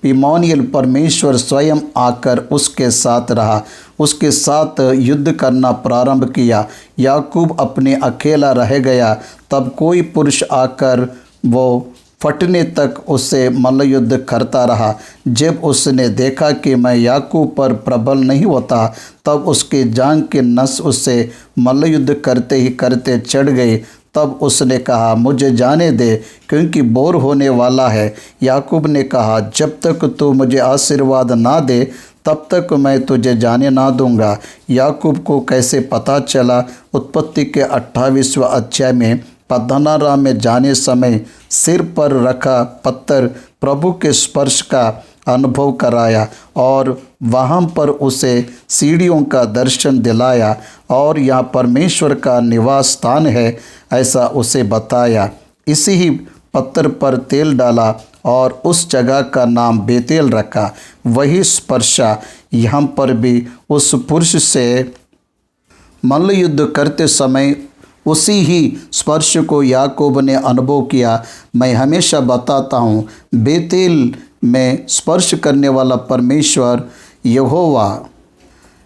इम्मानुएल परमेश्वर स्वयं आकर उसके साथ रहा, उसके साथ युद्ध करना प्रारंभ किया। याकूब अपने अकेला रह गया, तब कोई पुरुष आकर वो फटने तक उससे मल्लयुद्ध करता रहा। जब उसने देखा कि मैं याकूब पर प्रबल नहीं होता, तब उसके जांघ के नस उससे मल्लयुद्ध करते ही करते चढ़ गई। तब उसने कहा, मुझे जाने दे, क्योंकि बोर होने वाला है। याकूब ने कहा, जब तक तू मुझे आशीर्वाद ना दे तब तक मैं तुझे जाने ना दूंगा। याकूब को कैसे पता चला? उत्पत्ति के 28वें अध्याय में पद्दनराम में जाने समय सिर पर रखा पत्थर प्रभु के स्पर्श का अनुभव कराया और वहाँ पर उसे सीढ़ियों का दर्शन दिलाया और यहाँ परमेश्वर का निवास स्थान है ऐसा उसे बताया। इसी ही पत्थर पर तेल डाला और उस जगह का नाम बेतेल रखा। वही स्पर्शा यहाँ पर भी उस पुरुष से मल्लयुद्ध करते समय उसी ही स्पर्श को याकूब ने अनुभव किया। मैं हमेशा बताता हूँ, बेतेल में स्पर्श करने वाला परमेश्वर यहोवा,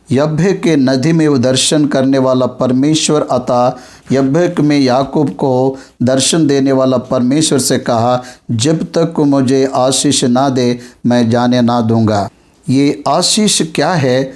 यब्बे के नदी में दर्शन करने वाला परमेश्वर, अतः यब्बे में याकूब को दर्शन देने वाला परमेश्वर से कहा, जब तक मुझे आशीष ना दे मैं जाने ना दूंगा। ये आशीष क्या है?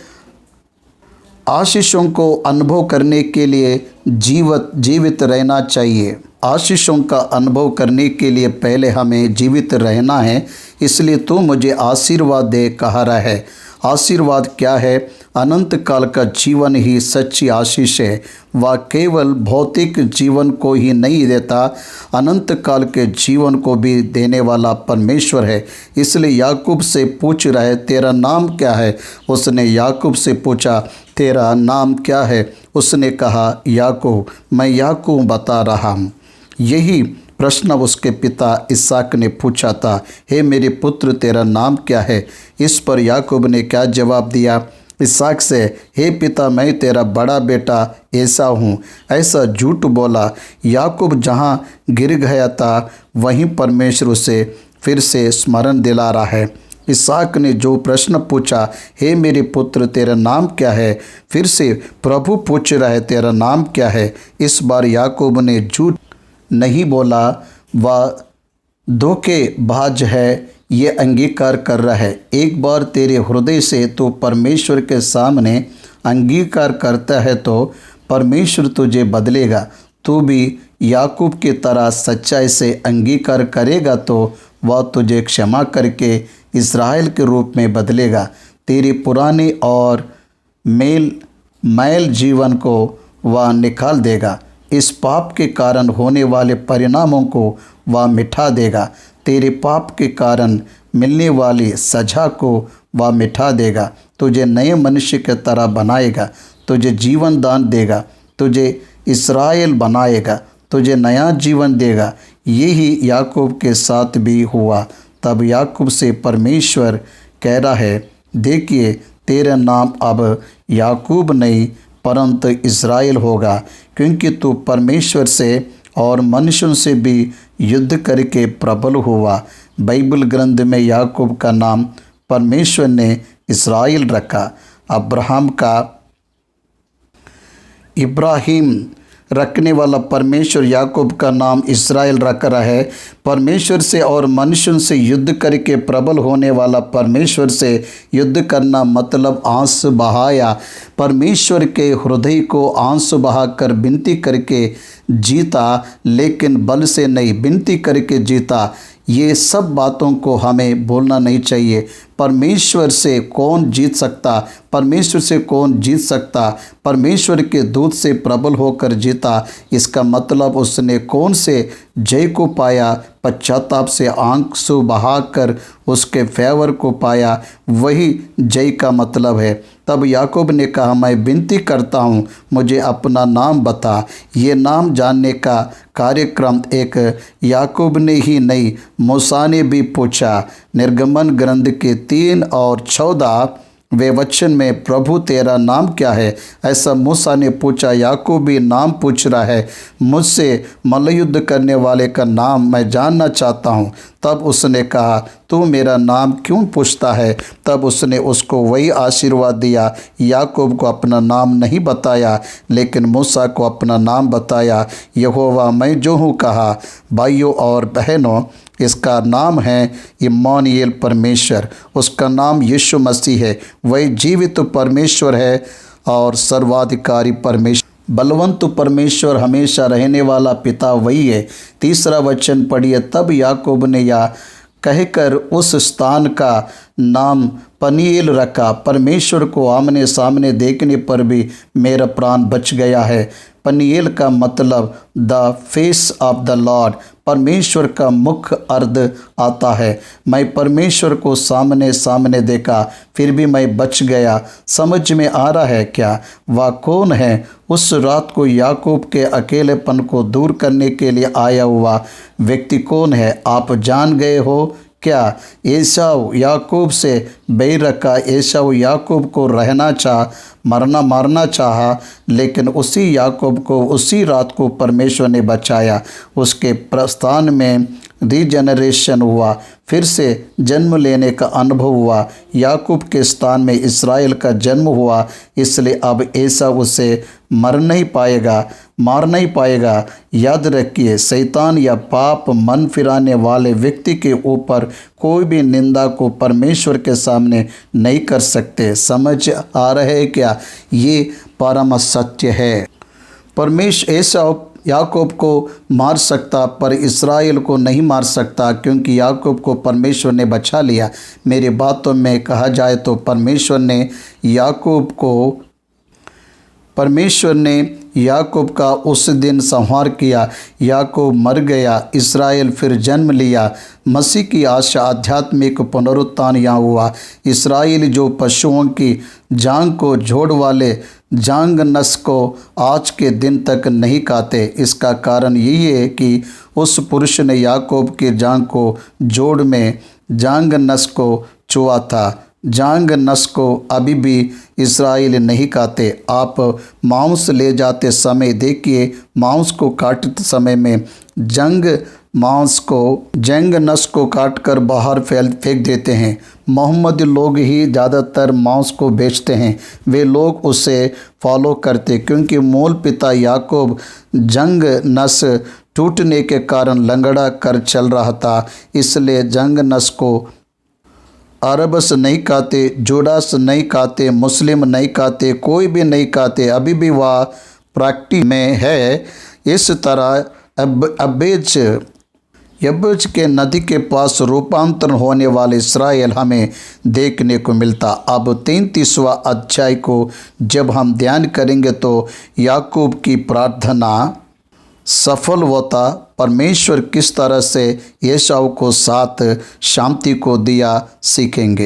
आशीषों को अनुभव करने के लिए जीवित रहना चाहिए। आशीषों का अनुभव करने के लिए पहले हमें जीवित रहना है। इसलिए तू मुझे आशीर्वाद दे कह रहा है। आशीर्वाद क्या है? अनंत काल का जीवन ही सच्ची आशीष है। वह केवल भौतिक जीवन को ही नहीं देता, अनंत काल के जीवन को भी देने वाला परमेश्वर है। इसलिए याकूब से पूछ रहा है, तेरा नाम क्या है? उसने याकूब से पूछा, तेरा नाम क्या है? उसने कहा, याकूब। मैं याकूब बता रहा हूँ। यही प्रश्न उसके पिता इसहाक ने पूछा था, हे मेरे पुत्र, तेरा नाम क्या है? इस पर याकूब ने क्या जवाब दिया? इसहाक से, हे पिता, मैं तेरा बड़ा बेटा एसाव हूँ। ऐसा झूठ बोला। याकूब जहाँ गिर गया था वहीं परमेश्वर उसे फिर से स्मरण दिला रहा है। इसहाक ने जो प्रश्न पूछा, हे मेरे पुत्र, तेरा नाम क्या है? फिर से प्रभु पूछ रहा है, तेरा नाम क्या है? इस बार याकूब ने झूठ नहीं बोला, वह धोखेबाज है, ये अंगीकार कर रहा है। एक बार तेरे हृदय से तो परमेश्वर के सामने अंगीकार करता है तो परमेश्वर तुझे बदलेगा। तू भी याकूब की तरह सच्चाई से अंगीकार करेगा तो वह तुझे क्षमा करके इस्राएल के रूप में बदलेगा। तेरे पुराने और मैल जीवन को वह निकाल देगा। इस पाप के कारण होने वाले परिणामों को वह मिटा देगा। तेरे पाप के कारण मिलने वाली सज़ा को वह मिटा देगा। तुझे नए मनुष्य की तरह बनाएगा, तुझे जीवन दान देगा, तुझे इस्राएल बनाएगा, तुझे नया जीवन देगा। यही याकूब के साथ भी हुआ। तब याकूब से परमेश्वर कह रहा है, देखिए, तेरा नाम अब याकूब नहीं परंतु इस्राएल होगा, क्योंकि तू परमेश्वर से और मनुष्यों से भी युद्ध करके प्रबल हुआ। बाइबल ग्रंथ में याकूब का नाम परमेश्वर ने इस्राएल रखा। इब्राहिम रखने वाला परमेश्वर याकूब का नाम इस्राएल रख रहा है। परमेश्वर से और मनुष्यों से युद्ध करके प्रबल होने वाला परमेश्वर से युद्ध करना मतलब आंसू बहाया। परमेश्वर के हृदय को आंसू बहाकर विनती करके जीता, लेकिन बल से नहीं, विनती करके जीता। ये सब बातों को हमें बोलना नहीं चाहिए। परमेश्वर से कौन जीत सकता? परमेश्वर से कौन जीत सकता? परमेश्वर के दूत से प्रबल होकर जीता। इसका मतलब उसने कौन से जय को पाया? पश्चाताप से आंसू बहाकर उसके फेवर को पाया, वही जय का मतलब है। तब याकूब ने कहा, मैं विनती करता हूँ, मुझे अपना नाम बता। ये नाम जानने का कार्यक्रम एक याकूब ने ही नहीं, मूसा ने भी पूछा। निर्गमन ग्रंथ के 3 और 14 वचन में, प्रभु तेरा नाम क्या है? ऐसा मूसा ने पूछा। याकूब भी नाम पूछ रहा है, मुझसे मल्लयुद्ध करने वाले का नाम मैं जानना चाहता हूँ। तब उसने कहा, तू मेरा नाम क्यों पूछता है? तब उसने उसको वही आशीर्वाद दिया। याकूब को अपना नाम नहीं बताया, लेकिन मूसा को अपना नाम बताया। यहोवा मैं जो हूँ कहा। भाइयों और बहनों, इसका नाम है इम्मानुएल, परमेश्वर। उसका नाम यीशु मसीह है। वही जीवित परमेश्वर है और सर्वाधिकारी परमेश्वर, बलवंत परमेश्वर, हमेशा रहने वाला पिता वही है। 3 वचन पढ़िए। तब याकूब ने यह कहकर उस स्थान का नाम पनीएल रखा, परमेश्वर को आमने सामने देखने पर भी मेरा प्राण बच गया है। पनीएल का मतलब the face of the Lord, परमेश्वर का मुख अर्थ आता है। मैं परमेश्वर को सामने सामने देखा, फिर भी मैं बच गया। समझ में आ रहा है क्या? वह कौन है? उस रात को याकूब के अकेलेपन को दूर करने के लिए आया हुआ व्यक्ति कौन है? आप जान गए हो क्या? एसाव याकूब से बैर रखा। एसाव याकूब को रहना चाह, मारना चाहा, लेकिन उसी याकूब को उसी रात को परमेश्वर ने बचाया। उसके प्रस्थान में रीजनरेशन हुआ, फिर से जन्म लेने का अनुभव हुआ। याकूब के स्थान में इसराइल का जन्म हुआ, इसलिए अब एसाव उसे मार नहीं पाएगा। याद रखिए, शैतान या पाप मन फिराने वाले व्यक्ति के ऊपर कोई भी निंदा को परमेश्वर के सामने नहीं कर सकते। समझ आ रहे है क्या? ये परम सत्य है। परमेश्वर एसाव याकूब को मार सकता पर इसराइल को नहीं मार सकता, क्योंकि याकूब को परमेश्वर ने बचा लिया। मेरी बातों में कहा जाए तो परमेश्वर ने याकूब का उस दिन संहार किया। याकूब मर गया, इसराइल फिर जन्म लिया। मसीह की आशा आध्यात्मिक पुनरुत्थान यहाँ हुआ। इसराइल जो पशुओं की जांग को जोड़ वाले जांग नस को आज के दिन तक नहीं खाते। इसका कारण यही है कि उस पुरुष ने याकूब की जांग को जोड़ में जांग नस को छुआ था। जांग नस को अभी भी इसराइल नहीं खाते। आप मांस ले जाते समय देखिए, मांस को काटते समय में जंग नस को काटकर बाहर फेंक देते हैं। मोहम्मदी लोग ही ज़्यादातर मांस को बेचते हैं। वे लोग उसे फॉलो करते, क्योंकि मूल पिता याकूब जंग नस टूटने के कारण लंगड़ा कर चल रहा था, इसलिए जंग नस को अरबस नहीं खाते, जुडास नहीं खाते, मुस्लिम नहीं खाते, कोई भी नहीं खाते। अभी भी वह प्रैक्टिस में है। इस तरह यब्बेज के नदी के पास रूपांतरण होने वाले इसराइल हमें देखने को मिलता। अब 33वां अध्याय को जब हम ध्यान करेंगे तो याकूब की प्रार्थना सफल होता। परमेश्वर किस तरह से एसाव को साथ शांति को दिया सीखेंगे।